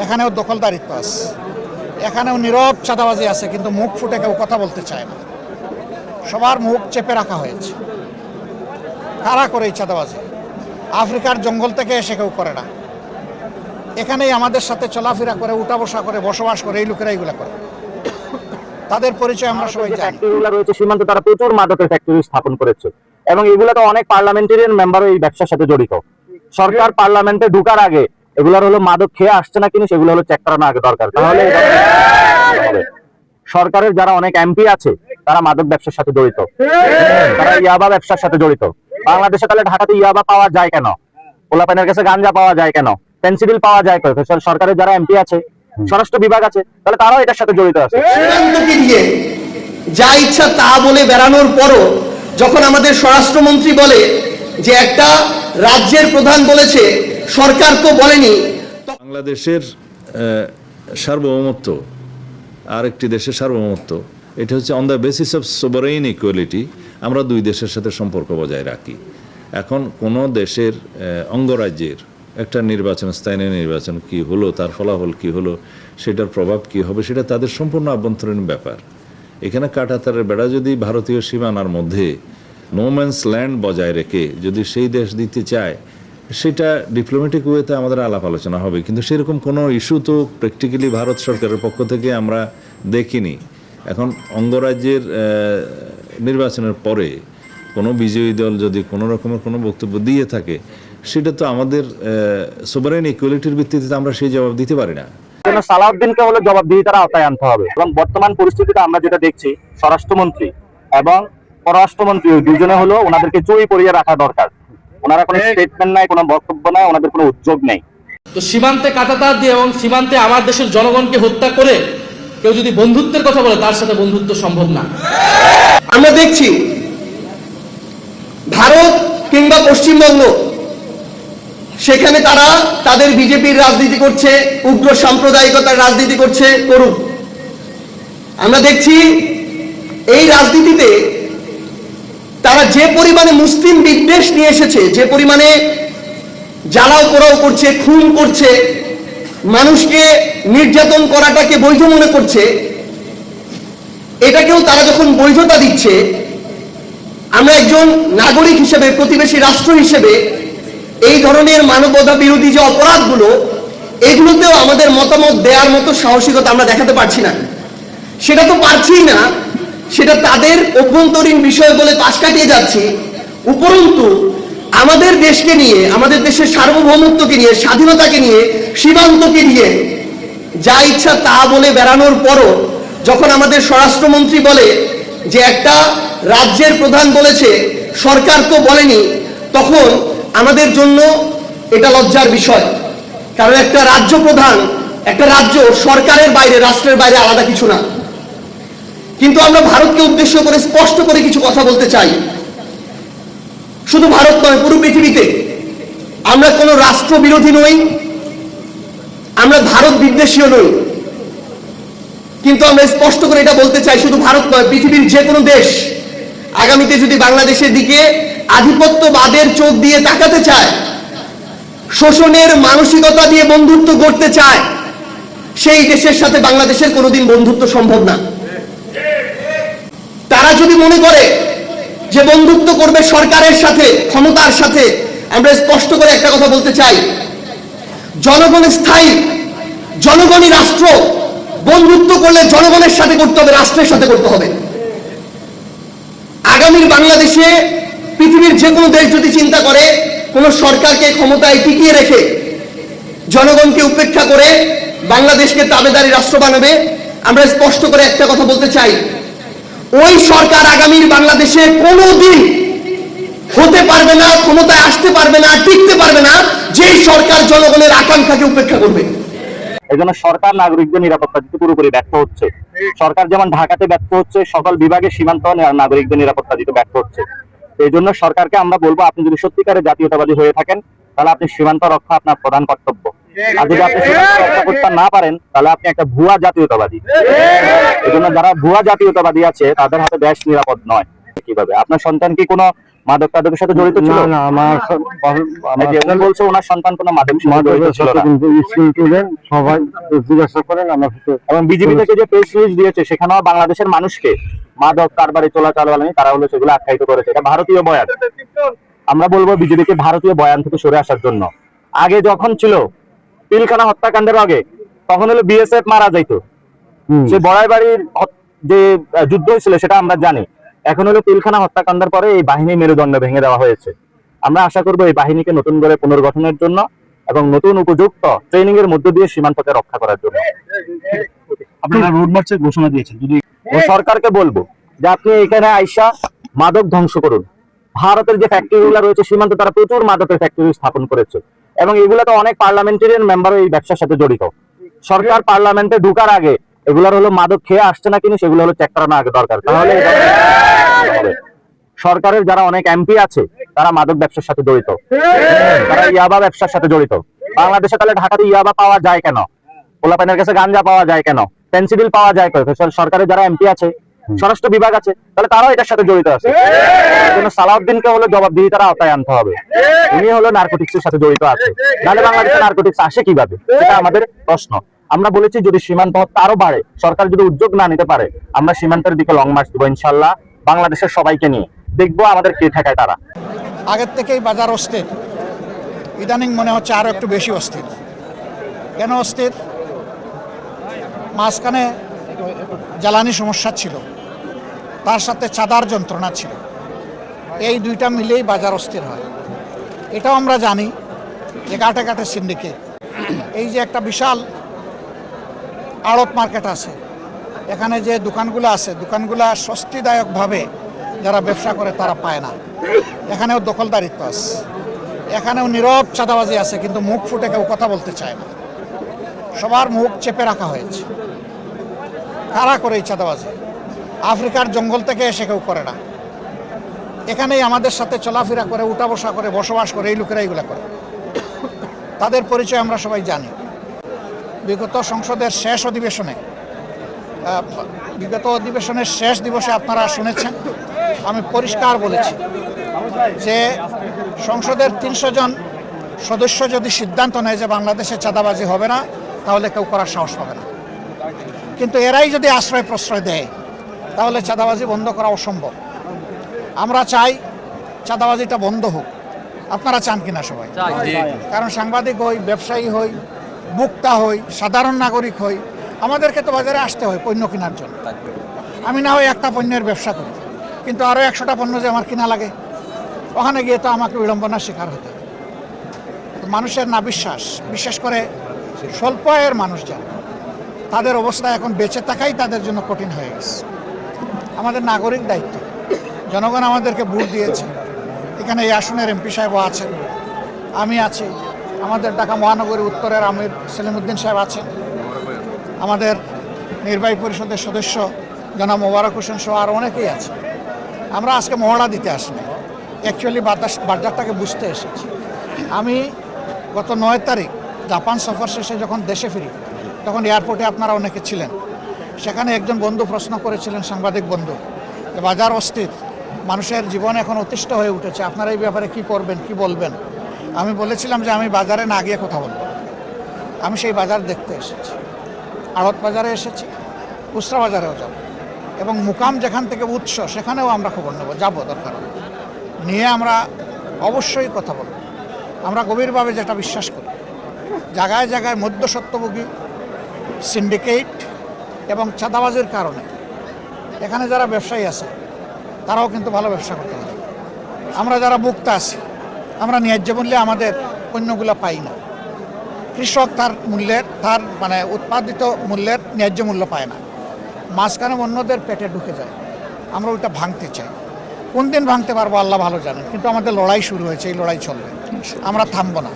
এখানেও দখলদারিত্ব আছে, এখানেও নীরব চাঁদাবাজি আছে, কিন্তু মুখ ফুটে কেউ কথা বলতে চায় না। সবার মুখ চেপে রাখা হয়েছে। কারা করে এই চাঁদাবাজি? আফ্রিকার জঙ্গল থেকে এসে কেউ করে না, এখানেই আমাদের সাথে চলাফেরা করে, উঠা বসা করে, বসবাস করে এই লোকেরা এইগুলা করে। তাদের পরিচয় আমরা সবাই জানি। ফ্যাক্টরিগুলো রয়েছে সীমান্তে, তারা প্রচুর মাদকের ফ্যাক্টরি স্থাপন করেছে এবং এগুলো তো অনেক পার্লামেন্টারিয়ান মেম্বারও এই ব্যবসার সাথে জড়িত। সরকার পার্লামেন্টে ঢোকার আগে এগুলোর হলো মাদক খেয়ে আসছে না কিনা সেগুলো হলো চেক করানো আগে দরকার। তাহলে সরকারের যারা অনেক এমপি আছে তারা মাদক ব্যবসার সাথে জড়িত, তারা ইয়াবা ব্যবসার সাথে জড়িত। বাংলাদেশে তাহলে ঢাকাতে ইয়াবা পাওয়া যায় কেন? পোলাপানের কাছে গাঞ্জা পাওয়া যায় কেন? পেন্সিডিল পাওয়া যায় কেন? সরকারের যারা এমপি আছে, স্বরাষ্ট্র বিভাগ আছে, তাহলে তারাও এটার সাথে জড়িত আছে। যা ইচ্ছা তা বলে বেড়ানোর পরও যখন আমাদের স্বরাষ্ট্রমন্ত্রী বলে যে একটা রাজ্যের প্রধান বলেছে, সরকার তো বলেনি। বাংলাদেশের সার্বভৌমত্ব আরেকটি দেশের সার্বভৌমত্ব, এটা হচ্ছে on the basis of sovereign equality. আমরা দুই দেশের সাথে সম্পর্ক বজায় রাখি। এখন কোনো দেশের অঙ্গরাজ্যের একটা নির্বাচন, স্থায়ী নির্বাচন কি হলো, তার ফলাফল কি হলো, সেটার প্রভাব কি হবে, সেটা তাদের সম্পূর্ণ আভ্যন্তরীণ ব্যাপার। এখানে কাঁটাতারের বেড়া যদি ভারতীয় সীমানার মধ্যে নোম্যান্স ল্যান্ড বজায় রেখে যদি সেই দেশ দিতে চায়, সেটা ডিপ্লোম্যাটিক ওয়েতে আমাদের আলাপ আলোচনা হবে, কিন্তু সেরকম কোনো ইস্যু তো প্র্যাকটিক্যালি ভারত সরকারের পক্ষ থেকে আমরা দেখিনি। এখন অঙ্গরাজ্যের নির্বাচনের পরে কোনো বিজয়ী দল যদি কোনো রকমের কোনো বক্তব্য দিয়ে থাকে, সেটা তো আমাদের সোভারেইন ইকুয়ালিটির ভিত্তিতে আমরা সেই জবাব দিতে পারি না। সালাউদ্দিনকে হলো জবাবদিহিতার আওতায় আনতে হবে। এবং বর্তমান পরিস্থিতিতে আমরা যেটা দেখছি, স্বরাষ্ট্রমন্ত্রী এবং পররাষ্ট্রমন্ত্রী দুজনে হলো ওনাদেরকে চুরি করিয়ে রাখা দরকার। ওনারা কোনো স্টেটমেন্ট নাই, কোনো বক্তব্য নাই, ওনাদের কোনো উদ্যোগ নেই। তো সীমান্তে কাঁটাতার দিয়ে এবং সীমান্তে আমার দেশের জনগণকে হত্যা করে কেউ যদি বন্ধুত্বের কথা বলে, তার সাথে বন্ধুত্ব সম্ভব না। আমরা দেখছি ভারত কিংবা পশ্চিমবঙ্গ, সেখানে তারা তাদের বিজেপির রাজনীতি করছে, উগ্র সাম্প্রদায়িকতার রাজনীতি করছে, করুক। আমরা দেখছি এই রাজনীতিতে তারা যে পরিমাণে মুসলিম বিদ্বেষ নিয়ে এসেছে, যে পরিমাণে জ্বালাও পোড়াও করছে, খুন করছে, মানুষকে নির্যাতন করাটাকে বৈধ মনে করছে, এটাকেও তারা যখন বৈধতা দিচ্ছে, আমরা একজন নাগরিক হিসেবে, প্রতিবেশী রাষ্ট্র হিসেবে এই ধরনের মানবতা বিরোধী যে অপরাধগুলো, এগুলোতেও আমাদের মতামত দেওয়ার মতো সাহসিকতা আমরা দেখাতে পারছি না। সেটা তো পারছিই না, সেটা তাদের অভ্যন্তরীণ বিষয় বলে পাশ কাটিয়ে যাচ্ছি। উপরন্তু আমাদের দেশকে নিয়ে, আমাদের দেশের সার্বভৌমত্বকে নিয়ে, স্বাধীনতাকে নিয়ে, সীমান্তকে নিয়ে যা ইচ্ছা তা বলে বেড়ানোর পরও যখন আমাদের স্বরাষ্ট্রমন্ত্রী বলে যে একটা রাজ্যের প্রধান বলেছে, সরকার তো বলেনি, তখন আমাদের জন্য এটা লজ্জার বিষয়। কারণ একটা রাজ্য প্রধান, একটা রাজ্য সরকারের বাইরে, রাষ্ট্রের বাইরে আলাদা কিছু না। কিন্তু আমরা ভারতকে উদ্দেশ্য করে স্পষ্ট করে কিছু কথা বলতে চাই। শুধু ভারত নয়, পুরো পৃথিবীতে আমরা কোনো রাষ্ট্র বিরোধী নই, আমরা ভারত বিদ্বেষীও নই, কিন্তু আমরা স্পষ্ট করে এটা বলতে চাই, শুধু ভারত নয়, পৃথিবীর যে কোনো দেশ আগামীতে যদি বাংলাদেশের দিকে আধিপত্যবাদের চোখ দিয়ে তাকাতে চায়, শোষণের মানসিকতা দিয়ে বন্ধুত্ব করতে চায়, সেই দেশের সাথে বাংলাদেশের কোনোদিন বন্ধুত্ব সম্ভব না। তারা যদি মনে করে যে বন্ধুত্ব করবে সরকারের সাথে, ক্ষমতার সাথে, আমরা স্পষ্ট করে একটা কথা বলতে চাই, জনগণ স্থায়ী, জনগণই রাষ্ট্র। বন্ধুত্ব করলে জনগণের সাথে করতে হবে, রাষ্ট্রের সাথে করতে হবে। আগামীর বাংলাদেশে পৃথিবীর যে কোনো দেশ যদি চিন্তা করে কোন সরকারকে ক্ষমতায় টিকিয়ে রেখে জনগণকে উপেক্ষা করে বাংলাদেশকে তাবেদারি রাষ্ট্র বানাবে, আমরা স্পষ্ট করে একটা কথা বলতে চাই, ওই সরকার আগামীর বাংলাদেশে কোনোদিন হতে পারবে না, ক্ষমতায় আসতে পারবে না, টিকতে পারবে না, যেই সরকার জনগণের আকাঙ্ক্ষাকে উপেক্ষা করবে। এই জন্য সরকার নাগরিকদের নিরাপত্তা দিতে পুরোপুরি ব্যর্থ হচ্ছে। সরকার যেমন ঢাকাতে ব্যর্থ হচ্ছে, সকল বিভাগের সীমান্ত নাগরিকদের নিরাপত্তা দিতে ব্যর্থ হচ্ছে। এই জন্য সরকারকে আমরা বলবো, আপনি যদি সত্যিকারের জাতীয়তাবাদী হয়ে থাকেন, তাহলে আপনি সীমান্ত রক্ষা আপনার প্রধান কর্তব্য। আর যদি আপনি সীমান্ত রক্ষা করতে না পারেন, তাহলে আপনি একটা ভুয়া জাতীয়তাবাদী। এই জন্য যারা ভুয়া জাতীয়তাবাদী আছে, তাদের হাতে দেশ নিরাপদ নয়। কিভাবে আপনার সন্তান কি কোনো মাদক টাদকের সাথে জড়িত ছিল? না আমার এই যে উনি বলছে ওনার সন্তান কোনো মাদক সাথে জড়িত ছিল না। কিন্তু স্কুল স্টুডেন্ট সবাই জিজ্ঞাসা করেন আমার সাথে। এবং বিজেপি থেকে যে প্রেস রিলিজ দিয়েছে সেখানেও বাংলাদেশের মানুষকে মাদক কারবারে চলাচল তারা হলো সেগুলো আখ্যায়িত করেছে। এটা ভারতীয় বয়ান। আমরা বলবো বিজেপিকে ভারতীয় বয়ান থেকে সরে আসার জন্য। আগে যখন ছিল পিলখানা হত্যাকাণ্ডের আগে তখন হলো বিএসএফ মারা যাইতো, সে বড়াই বাড়ির যে যুদ্ধ হয়েছিল সেটা আমরা জানি। এখন হলো পিলখানা হত্যাকাণ্ডের পরে এই বাহিনী মেরুদণ্ড ভেঙে দেওয়া হয়েছে। আমরা আশা করবো এই বাহিনীকে নতুন করে পুনর্গঠনের জন্য এবং নতুন উপযুক্ত ট্রেনিং এর মধ্য দিয়ে সীমান্তকে রক্ষা করার জন্য। আপনারা রোড মার্চের ঘোষণা দিয়েছেন, যদি ও সরকারকে বলবো যে আপনি এখানে আইসা মাদক ধ্বংস করুন। ভারতের যে ফ্যাক্টরি গুলো রয়েছে সীমান্তে তারা প্রচুর মাদকের ফ্যাক্টরি স্থাপন করেছে এবং এগুলোতে অনেক পার্লামেন্টারিয়ান মেম্বারও এই ব্যবসার সাথে জড়িত। সরকার পার্লামেন্টে ঢুকার আগে এগুলোর হলো মাদক খেয়ে আসছে না কিনা সেগুলো হলো চেক করানো আগে দরকার। তাহলে সরকারের যারা অনেক এমপি আছে তারা মাদক ব্যবসার সাথে জড়িত, তারা ইয়াবা ব্যবসার সাথে জড়িত। বাংলাদেশে তাহলে ঢাকাতে ইয়াবা পাওয়া যায় কেন? পোলাপাইনের কাছে গাঞ্জা পাওয়া যায় কেন? পেন্সিডিল পাওয়া যায় কেন? সরকারের যারা এমপি আছে, স্বরাষ্ট্র বিভাগ আছে, তাহলে তারাও এটার সাথে জড়িত আছে। সালাউদ্দিনকে হলো জবাবদিহিতার আওতায় আনতে হবে। উনি হলো নার্কোটিক্স এর সাথে জড়িত আছে, নাহলে বাংলাদেশে নার্কোটিক্স আসে কিভাবে? এটা আমাদের প্রশ্ন। আমরা বলেছি যদি সীমান্ত হত্যা আরো বাড়ে, সরকার যদি উদ্যোগ না নিতে পারে, আমরা সীমান্তের দিকে লং মার্চ দেবো ইনশাল্লাহ, বাংলাদেশের সবাইকে নিয়ে। দেখবো আমাদের কে ঠেকায় তারা। আগের থেকেই বাজার অস্থির, ইদানিং মনে হচ্ছে আরো একটু বেশি অস্থির। কেন অস্থির? মাঝখানে জ্বালানি সমস্যা ছিল, তার সাথে চাঁদার যন্ত্রণা ছিল, এই দুইটা মিলেই বাজার অস্থির হয়। এটাও আমরা জানি যে ঘাটে ঘাটে সিন্ডিকেট, এই যে একটা বিশাল আড়ত মার্কেট আছে, এখানে যে দোকানগুলো আছে, দোকানগুলো স্বস্তিদায়কভাবে যারা ব্যবসা করে তারা পায় না। এখানেও দখলদারিত্ব আছে, এখানেও নীরব চাঁদাবাজি আছে, কিন্তু মুখ ফুটে কেউ কথা বলতে চায় না। সবার মুখ চেপে রাখা হয়েছে। কারা করে এই চাঁদাবাজি? আফ্রিকার জঙ্গল থেকে এসে কেউ করে না, এখানেই আমাদের সাথে চলাফেরা করে, উঠা বসা করে, বসবাস করে এই লোকেরা এইগুলা করে। তাদের পরিচয় আমরা সবাই জানি। বিগত সংসদের শেষ অধিবেশনে, বিগত শেষ দিবসে আপনারা শুনেছেন, আমি পরিষ্কার বলেছি যে সংসদের 300 জন সদস্য যদি সিদ্ধান্ত নেয় যে বাংলাদেশে চাঁদাবাজি হবে না, তাহলে কেউ করার সাহস পাবে না। কিন্তু এরাই যদি আশ্রয় প্রশ্রয় দেয় তাহলে চাঁদাবাজি বন্ধ করা অসম্ভব। আমরা চাই চাঁদাবাজিটা বন্ধ হোক। আপনারা চান কিনা সবাই? কারণ সাংবাদিক হই, ব্যবসায়ী হই, ভোক্তা হই, সাধারণ নাগরিক হই, আমাদেরকে তো বাজারে আসতে হয় পণ্য কেনার জন্য। আমি না হয় একটা পণ্যের ব্যবসা করি, কিন্তু আরও 100টা পণ্য যে আমার কিনা লাগে, ওখানে গিয়ে তো আমাকে বিড়ম্বনার শিকার হতে হয়। মানুষের না বিশ্বাস, বিশেষ করে স্বল্প আয়ের মানুষ যারা, তাদের অবস্থা এখন বেঁচে থাকাই তাদের জন্য কঠিন হয়ে গেছে। আমাদের নাগরিক দায়িত্ব, জনগণ আমাদেরকে ভোট দিয়েছে, এখানে এই আসনের এমপি সাহেবও আছেন, আমি আছি, আমাদের ঢাকা মহানগরী উত্তরের আমির সেলিমউদ্দিন সাহেব আছেন, আমাদের নির্বাহী পরিষদের সদস্য জনাব মোবারক হোসেন সহ আর অনেকেই আছে। আমরা আজকে মহড়া দিতে আসিনি, অ্যাকচুয়ালি বাজারটাকে বুঝতে এসেছি। আমি গত 9 তারিখ জাপান সফর শেষে যখন দেশে ফিরি, তখন এয়ারপোর্টে আপনারা অনেকে ছিলেন। সেখানে একজন বন্ধু প্রশ্ন করেছিলেন, সাংবাদিক বন্ধু, যে বাজার অস্থির, মানুষের জীবন এখন অতিষ্ঠ হয়ে উঠেছে, আপনারা এই ব্যাপারে কি করবেন, কি বলবেন? আমি বলেছিলাম যে আমি বাজারে না গিয়ে কথা বলবো। আমি সেই বাজার দেখতে এসেছি, আড়ত বাজারে এসেছি, খুচরা বাজারেও যাব, এবং মুকাম যেখান থেকে উৎস সেখানেও আমরা খবর নেব, যাবো দরকার নিয়ে আমরা অবশ্যই কথা বলব। আমরা গভীরভাবে যেটা বিশ্বাস করি, জায়গায় জায়গায় মধ্যস্বত্বভোগী, সিন্ডিকেট এবং চাঁদাবাজির কারণে এখানে যারা ব্যবসায়ী আছে তারাও কিন্তু ভালো ব্যবসা করতে পারে। আমরা যারা ভোক্তা আছি, আমরা ন্যায্য মূল্যে আমাদের পণ্যগুলো পাই না। কৃষক তার উৎপাদিত মূল্যের ন্যায্য মূল্য পায় না, মাঝখানে অন্যদের পেটে ঢুকে যায়। আমরা ওইটা ভাঙতে চাই। কোন দিন ভাঙতে পারবো আল্লাহ ভালো জানেন, কিন্তু আমাদের লড়াই শুরু হয়েছে, এই লড়াই চলবে, আমরা থামবো না।